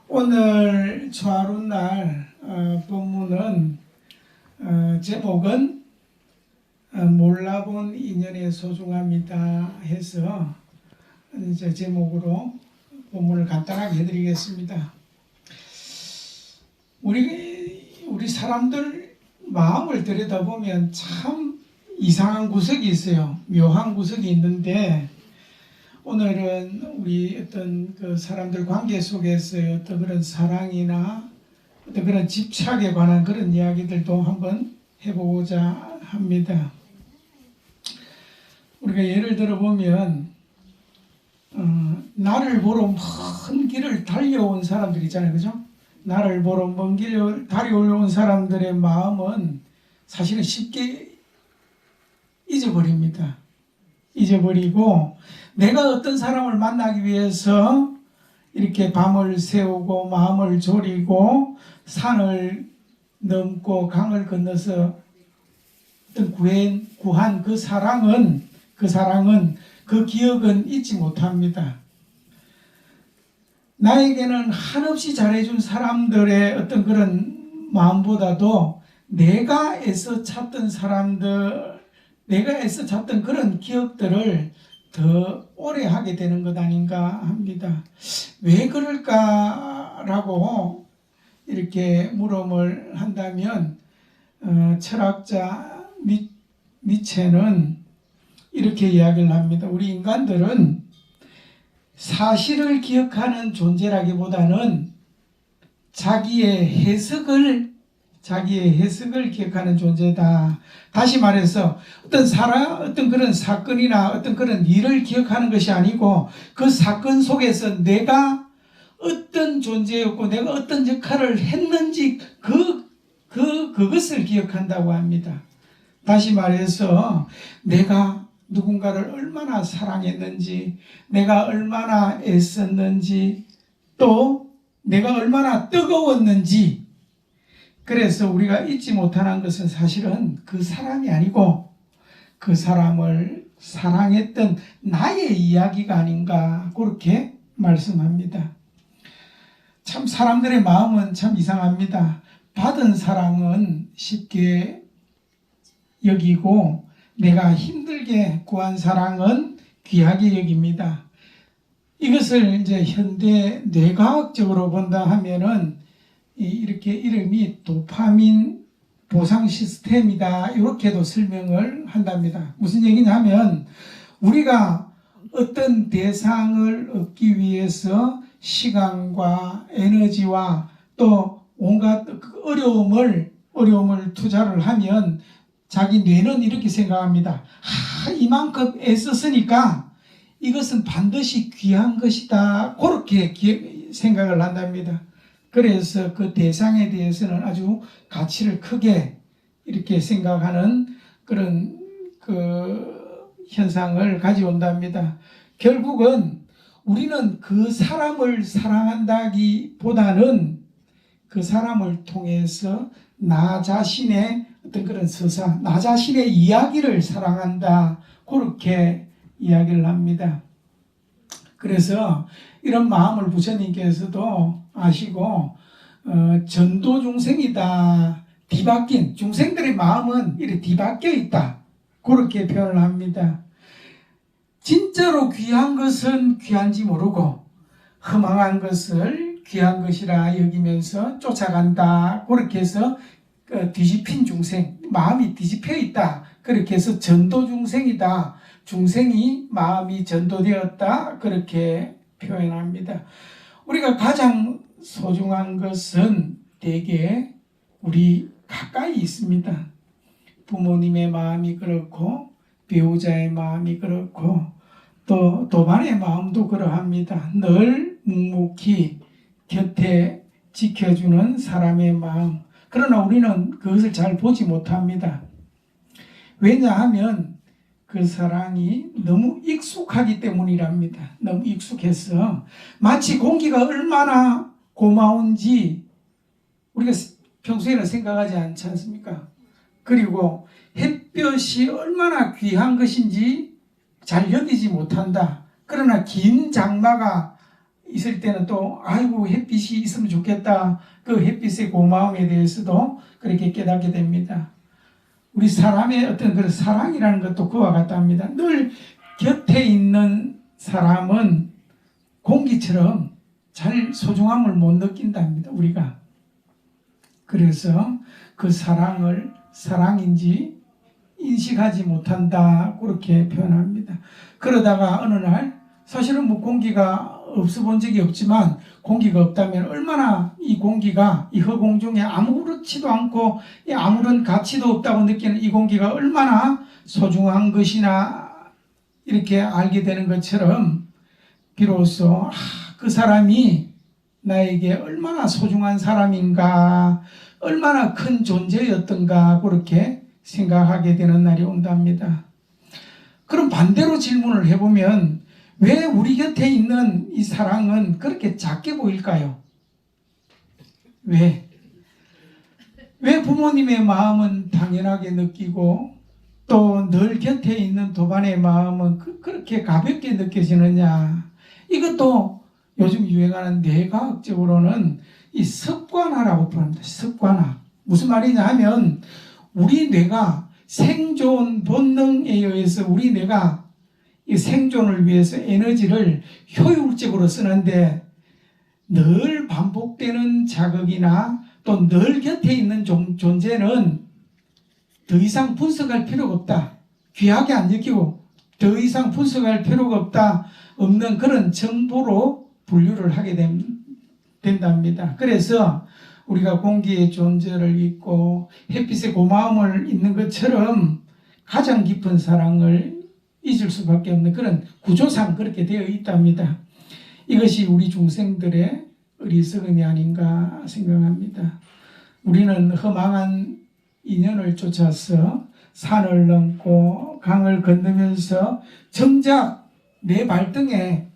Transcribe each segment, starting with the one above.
오늘 초하룻날 본문은 제목은 몰라본 인연의 소중함이다 해서 이제 제목으로 본문을 간단하게 해드리겠습니다. 우리 사람들 마음을 들여다보면 참 이상한 구석이 있어요. 묘한 구석이 있는데 오늘은 우리 어떤 그 사람들 관계 속에서 어떤 그런 사랑이나 어떤 그런 집착에 관한 그런 이야기들도 한번 해보고자 합니다. 우리가 예를 들어보면 나를 보러 먼 길을 달려온 사람들 있잖아요. 그죠? 나를 보러 먼 길을 달려온 사람들의 마음은 사실은 쉽게 잊어버립니다. 잊어버리고 내가 어떤 사람을 만나기 위해서 이렇게 밤을 새우고 마음을 졸이고 산을 넘고 강을 건너서 구한 그 사랑은 그 기억은 잊지 못합니다. 나에게는 한없이 잘해준 사람들의 어떤 그런 마음보다도 내가 애써 찾던 사람들, 내가 애써 찾던 그런 기억들을 더 오래 하게 되는 것 아닌가 합니다. 왜 그럴까라고 이렇게 물음을 한다면 철학자 니체는 이렇게 이야기를 합니다. 우리 인간들은 사실을 기억하는 존재라기보다는 자기의 해석을 기억하는 존재다. 다시 말해서 어떤 그런 사건이나 어떤 그런 일을 기억하는 것이 아니고 그 사건 속에서 내가 어떤 존재였고 내가 어떤 역할을 했는지 그것을 기억한다고 합니다. 다시 말해서 내가 누군가를 얼마나 사랑했는지, 내가 얼마나 애썼는지, 또 내가 얼마나 뜨거웠는지. 그래서 우리가 잊지 못하는 것은 사실은 그 사람이 아니고 그 사람을 사랑했던 나의 이야기가 아닌가 그렇게 말씀합니다. 참 사람들의 마음은 참 이상합니다. 받은 사랑은 쉽게 여기고 내가 힘들게 구한 사랑은 귀하게 여깁니다. 이것을 이제 현대 뇌과학적으로 본다 하면은 이렇게 이름이 도파민 보상 시스템이다 이렇게도 설명을 한답니다. 무슨 얘기냐면 우리가 어떤 대상을 얻기 위해서 시간과 에너지와 또 온갖 어려움을 투자를 하면 자기 뇌는 이렇게 생각합니다. 이만큼 애썼으니까 이것은 반드시 귀한 것이다. 그렇게 생각을 한답니다. 그래서 그 대상에 대해서는 아주 가치를 크게 이렇게 생각하는 그런 그 현상을 가져온답니다. 결국은 우리는 그 사람을 사랑한다기보다는 그 사람을 통해서 나 자신의 어떤 그런 서사, 나 자신의 이야기를 사랑한다. 그렇게 이야기를 합니다. 그래서 이런 마음을 부처님께서도 아시고 전도 중생이다. 뒤바뀐 중생들의 마음은 이렇게 뒤바뀌어 있다. 그렇게 표현을 합니다. 진짜로 귀한 것은 귀한지 모르고 허망한 것을 귀한 것이라 여기면서 쫓아간다. 그렇게 해서 뒤집힌 중생, 마음이 뒤집혀 있다. 그렇게 해서 전도 중생이다. 중생이 마음이 전도되었다. 그렇게 표현합니다. 우리가 가장 소중한 것은 대개 우리 가까이 있습니다. 부모님의 마음이 그렇고 배우자의 마음이 그렇고 또 도반의 마음도 그러합니다. 늘 묵묵히 곁에 지켜주는 사람의 마음. 그러나 우리는 그것을 잘 보지 못합니다. 왜냐하면 그 사랑이 너무 익숙하기 때문이랍니다. 너무 익숙해서 마치 공기가 얼마나 고마운지 우리가 평소에는 생각하지 않지 않습니까? 그리고 햇볕이 얼마나 귀한 것인지 잘 여기지 못한다. 그러나 긴 장마가 있을 때는 또 아이고 햇빛이 있으면 좋겠다. 그 햇빛의 고마움에 대해서도 그렇게 깨닫게 됩니다. 우리 사람의 어떤 그런 사랑이라는 것도 그와 같답니다. 늘 곁에 있는 사람은 공기처럼 잘 소중함을 못 느낀답니다. 우리가. 그래서 그 사랑을 사랑인지 인식하지 못한다. 그렇게 표현합니다. 그러다가 어느 날 사실은 뭐 공기가 없어 본 적이 없지만 공기가 없다면 얼마나 이 공기가 이 허공 중에 아무렇지도 않고 아무런 가치도 없다고 느끼는 이 공기가 얼마나 소중한 것이나 이렇게 알게 되는 것처럼 비로소 그 사람이 나에게 얼마나 소중한 사람인가, 얼마나 큰 존재였던가 그렇게 생각하게 되는 날이 온답니다. 그럼 반대로 질문을 해보면 왜 우리 곁에 있는 이 사랑은 그렇게 작게 보일까요? 왜 부모님의 마음은 당연하게 느끼고 또 늘 곁에 있는 도반의 마음은 그렇게 가볍게 느껴지느냐? 이것도 요즘 유행하는 뇌과학적으로는 이 습관화라고 부릅니다. 습관화. 무슨 말이냐 하면 우리 뇌가 생존 본능에 의해서 우리 뇌가 이 생존을 위해서 에너지를 효율적으로 쓰는데 늘 반복되는 자극이나 또 늘 곁에 있는 존재는 더 이상 분석할 필요가 없다. 귀하게 안 느끼고 더 이상 분석할 필요가 없는 그런 정보로 분류를 하게 된답니다. 그래서 우리가 공기의 존재를 잊고 햇빛의 고마움을 잊는 것처럼 가장 깊은 사랑을 잊을 수밖에 없는 그런 구조상 그렇게 되어 있답니다. 이것이 우리 중생들의 어리석음이 아닌가 생각합니다. 우리는 허망한 인연을 쫓아서 산을 넘고 강을 건너면서 정작 내 발등에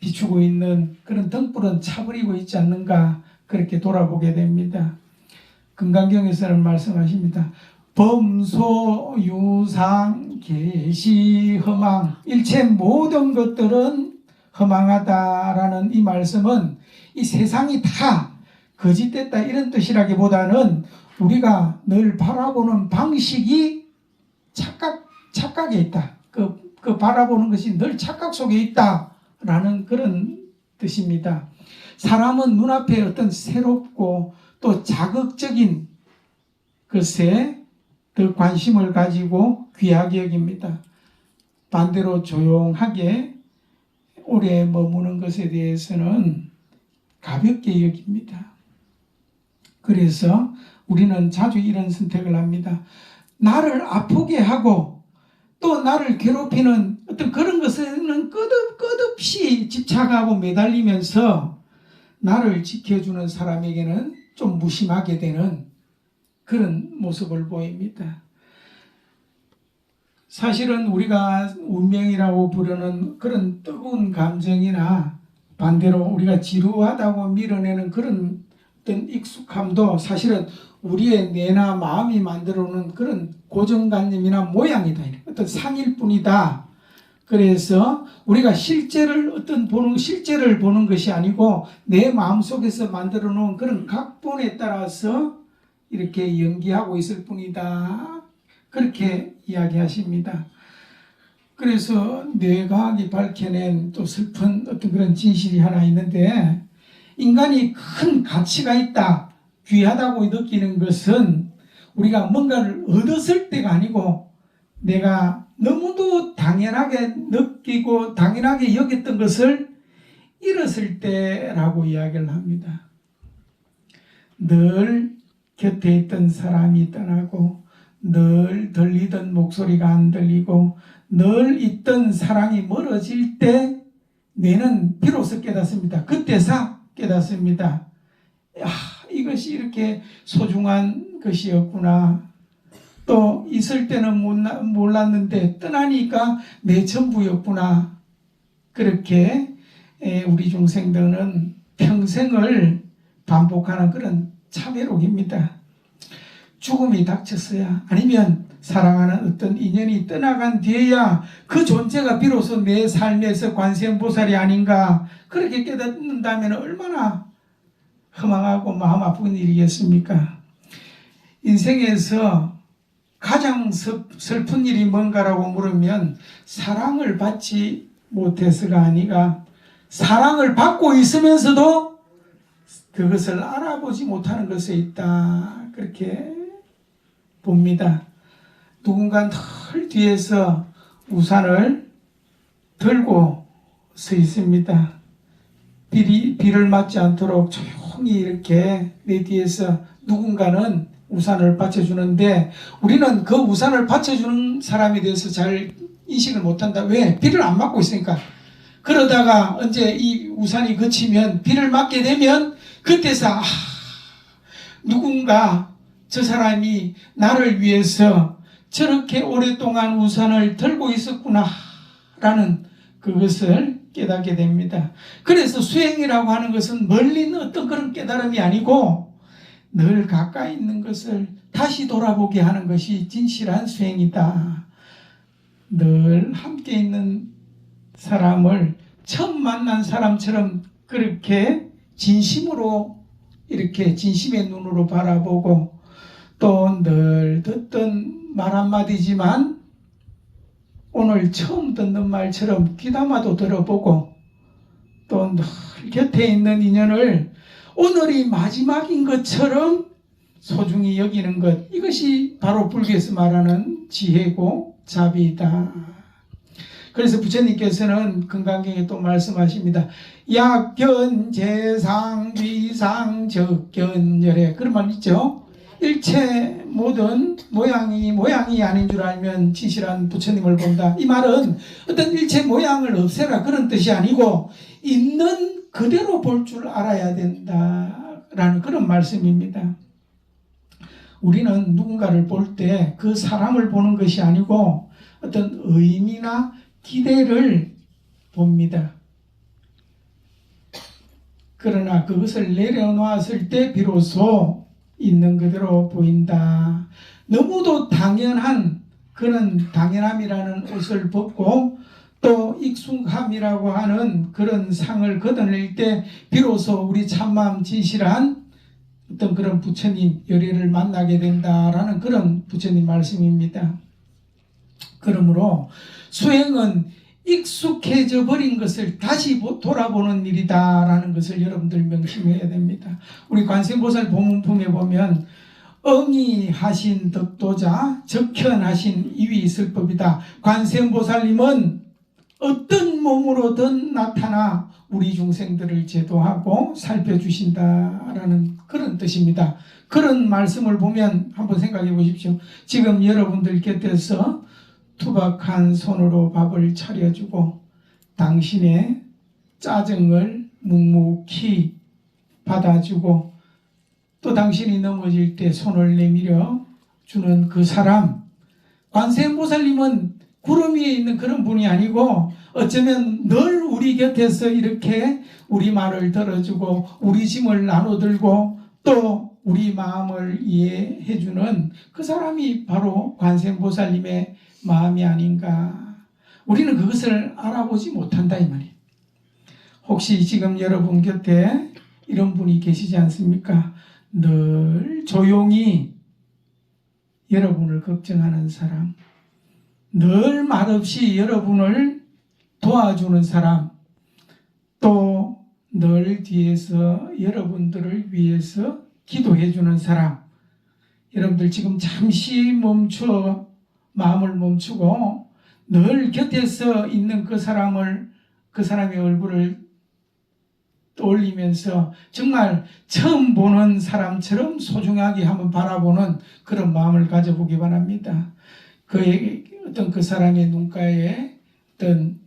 비추고 있는 그런 등불은 차버리고 있지 않는가 그렇게 돌아보게 됩니다. 금강경에서는 말씀하십니다. 범소 유상 계시 허망 일체 모든 것들은 허망하다라는 이 말씀은 이 세상이 다 거짓됐다 이런 뜻이라기보다는 우리가 늘 바라보는 방식이 착각에 있다. 그 바라보는 것이 늘 착각 속에 있다라는 그런 뜻입니다. 사람은 눈앞에 어떤 새롭고 또 자극적인 것에 더 관심을 가지고 귀하게 여깁니다. 반대로 조용하게 오래 머무는 것에 대해서는 가볍게 여깁니다. 그래서 우리는 자주 이런 선택을 합니다. 나를 아프게 하고 또 나를 괴롭히는 어떤 그런 것에는 끝없이 집착하고 매달리면서 나를 지켜주는 사람에게는 좀 무심하게 되는 그런 모습을 보입니다. 사실은 우리가 운명이라고 부르는 그런 뜨거운 감정이나 반대로 우리가 지루하다고 밀어내는 그런 어떤 익숙함도 사실은 우리의 뇌나 마음이 만들어 놓은 그런 고정관념이나 모양이다. 어떤 상일 뿐이다. 그래서 우리가 실제를 보는 것이 아니고 내 마음속에서 만들어 놓은 그런 각본에 따라서 이렇게 연기하고 있을 뿐이다. 그렇게 이야기하십니다. 그래서 뇌과학이 밝혀낸 또 슬픈 어떤 그런 진실이 하나 있는데 인간이 큰 가치가 있다. 귀하다고 느끼는 것은 우리가 뭔가를 얻었을 때가 아니고 내가 너무도 당연하게 느끼고 당연하게 여겼던 것을 잃었을 때라고 이야기를 합니다. 늘 곁에 있던 사람이 떠나고 늘 들리던 목소리가 안 들리고 늘 있던 사랑이 멀어질 때 뇌는 비로소 깨닫습니다. 그때서 깨닫습니다. 이것이 이렇게 소중한 것이었구나. 또 있을 때는 몰랐는데 떠나니까 내 전부였구나. 그렇게 우리 중생들은 평생을 반복하는 그런 참회록입니다. 죽음이 닥쳤어야 아니면 사랑하는 어떤 인연이 떠나간 뒤에야 그 존재가 비로소 내 삶에서 관세음보살이 아닌가 그렇게 깨닫는다면 얼마나 허망하고 마음 아픈 일이겠습니까? 인생에서 가장 슬픈 일이 뭔가라고 물으면 사랑을 받지 못해서가 아니라 사랑을 받고 있으면서도 그것을 알아보지 못하는 것에 있다. 그렇게 봅니다. 누군가 늘 뒤에서 우산을 들고 서 있습니다. 비를 맞지 않도록 조용히 이렇게 내 뒤에서 누군가는 우산을 받쳐주는데 우리는 그 우산을 받쳐주는 사람에 대해서 잘 인식을 못한다. 왜? 비를 안 맞고 있으니까. 그러다가 언제 이 우산이 그치면 비를 맞게 되면 그때서 누군가 저 사람이 나를 위해서 저렇게 오랫동안 우산을 들고 있었구나 라는 그것을 깨닫게 됩니다. 그래서 수행이라고 하는 것은 멀리 있는 어떤 그런 깨달음이 아니고 늘 가까이 있는 것을 다시 돌아보게 하는 것이 진실한 수행이다. 늘 함께 있는 사람을 처음 만난 사람처럼 그렇게 진심으로 이렇게 진심의 눈으로 바라보고 또 늘 듣던 말 한마디지만 오늘 처음 듣는 말처럼 귀담아도 들어보고 또 늘 곁에 있는 인연을 오늘이 마지막인 것처럼 소중히 여기는 것, 이것이 바로 불교에서 말하는 지혜고 자비이다. 그래서 부처님께서는 금강경에 또 말씀하십니다. 약견 재상 위상 적견열애 그런 말 있죠. 일체 모든 모양이 아닌 줄 알면 진실한 부처님을 본다. 이 말은 어떤 일체 모양을 없애라 그런 뜻이 아니고 있는 그대로 볼 줄 알아야 된다라는 그런 말씀입니다. 우리는 누군가를 볼 때 그 사람을 보는 것이 아니고 어떤 의미나 기대를 봅니다. 그러나 그것을 내려놓았을 때 비로소 있는 그대로 보인다. 너무도 당연한 그런 당연함이라는 옷을 벗고 또 익숙함이라고 하는 그런 상을 걷어낼 때 비로소 우리 참마음 진실한 어떤 그런 부처님 열애를 만나게 된다라는 그런 부처님 말씀입니다. 그러므로 수행은 익숙해져 버린 것을 다시 돌아보는 일이다라는 것을 여러분들 명심해야 됩니다. 우리 관세음보살 법문품에 보면 응이하신 덕도자 적현하신 이위설법이다. 관세음보살님은 어떤 몸으로든 나타나 우리 중생들을 제도하고 살펴주신다라는 그런 뜻입니다. 그런 말씀을 보면 한번 생각해 보십시오. 지금 여러분들 곁에서 투박한 손으로 밥을 차려주고 당신의 짜증을 묵묵히 받아주고 또 당신이 넘어질 때 손을 내밀어 주는 그 사람, 관세음보살님은 구름 위에 있는 그런 분이 아니고 어쩌면 늘 우리 곁에서 이렇게 우리 말을 들어주고 우리 짐을 나눠들고 또 우리 마음을 이해해주는 그 사람이 바로 관세음보살님의 마음이 아닌가. 우리는 그것을 알아보지 못한다 이 말이에요. 혹시 지금 여러분 곁에 이런 분이 계시지 않습니까? 늘 조용히 여러분을 걱정하는 사람, 늘 말없이 여러분을 도와주는 사람, 또 늘 뒤에서 여러분들을 위해서 기도해주는 사람. 여러분들 지금 잠시 마음을 멈추고 늘 곁에서 있는 그 사람의 얼굴을 떠올리면서 정말 처음 보는 사람처럼 소중하게 한번 바라보는 그런 마음을 가져보기 바랍니다. 어떤 그 사람의 눈가에 어떤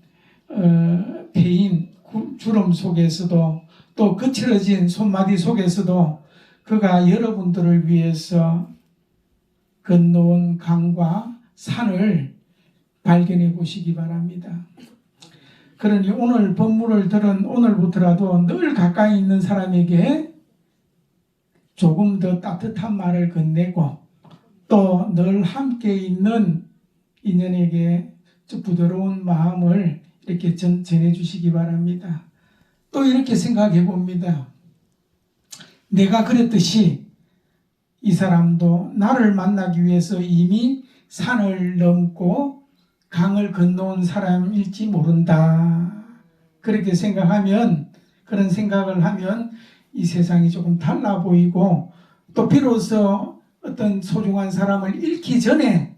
패인 주름 속에서도 또 거칠어진 손마디 속에서도 그가 여러분들을 위해서 건너온 강과 산을 발견해 보시기 바랍니다. 그러니 오늘 법문을 들은 오늘부터라도 늘 가까이 있는 사람에게 조금 더 따뜻한 말을 건네고 또 늘 함께 있는 인연에게 저 부드러운 마음을 이렇게 전해주시기 바랍니다. 또 이렇게 생각해 봅니다. 내가 그랬듯이 이 사람도 나를 만나기 위해서 이미 산을 넘고 강을 건너온 사람일지 모른다. 그렇게 생각하면, 그런 생각을 하면 이 세상이 조금 달라 보이고, 또 비로소 어떤 소중한 사람을 잃기 전에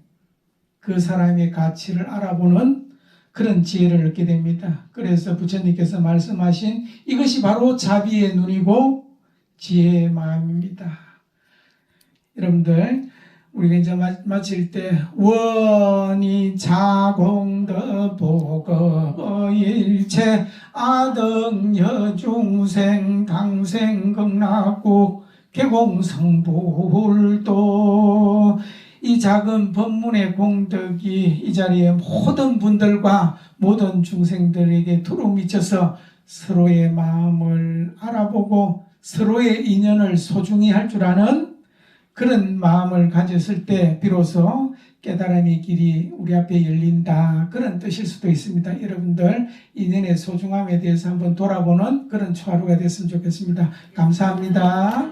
그 사람의 가치를 알아보는 그런 지혜를 얻게 됩니다. 그래서 부처님께서 말씀하신 이것이 바로 자비의 눈이고 지혜의 마음입니다. 여러분들, 우리가 이제 마칠 때 원이 자공더 보거 일체 아등여 중생 당생 극락구 개공성불도 이 작은 법문의 공덕이 이 자리에 모든 분들과 모든 중생들에게 두루 미쳐서 서로의 마음을 알아보고 서로의 인연을 소중히 할 줄 아는 그런 마음을 가졌을 때 비로소 깨달음의 길이 우리 앞에 열린다, 그런 뜻일 수도 있습니다. 여러분들 인연의 소중함에 대해서 한번 돌아보는 그런 초하루가 됐으면 좋겠습니다. 감사합니다.